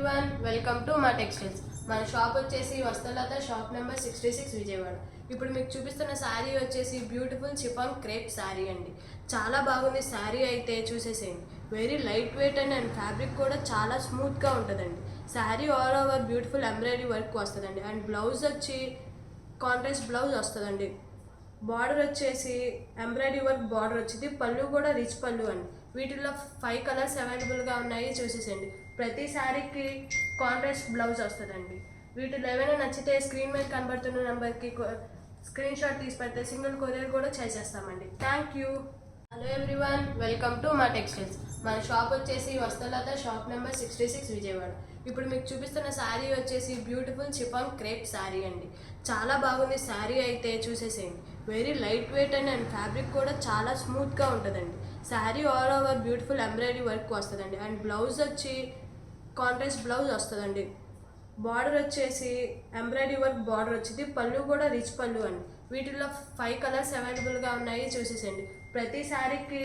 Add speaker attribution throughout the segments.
Speaker 1: Everyone welcome to మా textiles. మన shop వచ్చేసి వస్తలత షాప్ నెంబర్ 66 విజయవాడ. ఇప్పుడు మీకు చూపిస్తున్న శారీ వచ్చేసి బ్యూటిఫుల్ చిఫాన్ క్రేప్ శారీ అండి. చాలా బాగుంది శారీ, అయితే చూసేసేయండి. Very light weight and fabric కూడా చాలా స్మూత్గా ఉంటుందండి. Sari all over beautiful embroidery work వస్తుందండి. అండ్ బ్లౌజ్ వచ్చి కాంట్రాస్ట్ బ్లౌజ్ వస్తుందండి. బార్డర్ వచ్చేసి ఎంబ్రాయిడరీ వర్క్ బార్డర్ వచ్చింది. పళ్ళు కూడా రిచ్ పళ్ళు అండి. వీటిల్లో 5 కలర్స్ అవైలబుల్గా ఉన్నాయి, చూసేసండి. ప్రతి శారీకి కాంట్రాస్ట్ బ్లౌజ్ వస్తుందండి. వీటిలో ఏమైనా నచ్చితే స్క్రీన్ మీద కనబడుతున్న నెంబర్కి స్క్రీన్ షాట్ తీసి పెడితే సింగిల్ కొరియర్ కూడా చేసేస్తామండి. Thank you. Hello everyone welcome to మా టెక్స్టైల్స్. మన షాప్ వచ్చేసి వస్తలత షాప్ నెంబర్ 66 విజయవాడ. ఇప్పుడు మీకు చూపిస్తున్న శారీ వచ్చేసి బ్యూటిఫుల్ చిఫాన్ క్రేప్ శారీ అండి. చాలా బాగుంది శారీ, అయితే చూసేసేయండి. Very light weight and fabric కూడా చాలా స్మూత్గా ఉంటుందండి. Sari all over beautiful embroidery work వస్తుందండి. అండ్ బ్లౌజ్ వచ్చి కాంట్రాస్ట్ బ్లౌజ్ వస్తుందండి. బార్డర్ వచ్చేసి ఎంబ్రాయిడరీ వర్క్ బార్డర్ వచ్చింది. పళ్ళు కూడా రిచ్ పళ్ళు అండి. వీటిల్లో 5 కలర్స్ అవైలబుల్గా ఉన్నాయి, చూసేసండి. ప్రతి శారీకి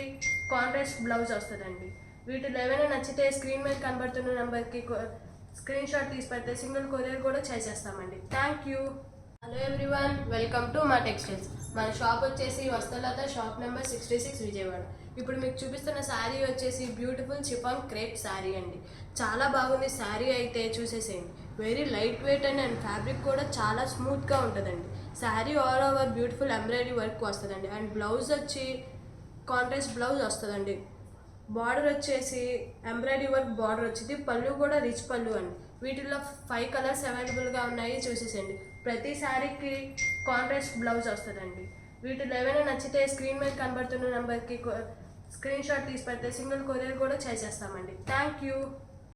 Speaker 1: కాంట్రాస్ట్ బ్లౌజ్ వస్తుందండి. వీటిలో ఏమైనా నచ్చితే స్క్రీన్ మీద కనబడుతున్న నెంబర్కి స్క్రీన్ షాట్ తీసి పెడితే సింగిల్ కొరియర్ కూడా చేసేస్తామండి. Thank you. Hello everyone welcome to మా టెక్స్టైల్స్. మన షాప్ వచ్చేసి వస్తలత షాప్ నెంబర్ 66 విజయవాడ. ఇప్పుడు మీకు చూపిస్తున్న శారీ వచ్చేసి బ్యూటిఫుల్ చిఫాన్ క్రేప్ శారీ అండి. చాలా బాగుంది శారీ, అయితే చూసేసేయండి. Very light weight and fabric కూడా చాలా స్మూత్గా ఉంటుందండి. Sari all over beautiful embroidery work వస్తుందండి. అండ్ బ్లౌజ్ వచ్చి కాంట్రాస్ట్ బ్లౌజ్ వస్తుందండి. బార్డర్ వచ్చేసి ఎంబ్రాయిడరీ వర్క్ బార్డర్ వచ్చింది. పళ్ళు కూడా రిచ్ పళ్ళు అండి. వీటిల్లో 5 కలర్స్ అవైలబుల్గా ఉన్నాయి, చూసేసండి. ప్రతి శారీకి కాంట్రాస్ట్ బ్లౌజ్ వస్తుందండి. వీటిలో ఏమైనా నచ్చితే స్క్రీన్ మీద కనబడుతున్న నెంబర్కి స్క్రీన్ షాట్ తీసి పెడితే సింగిల్ కొరియర్ కూడా చేసేస్తామండి. Thank you.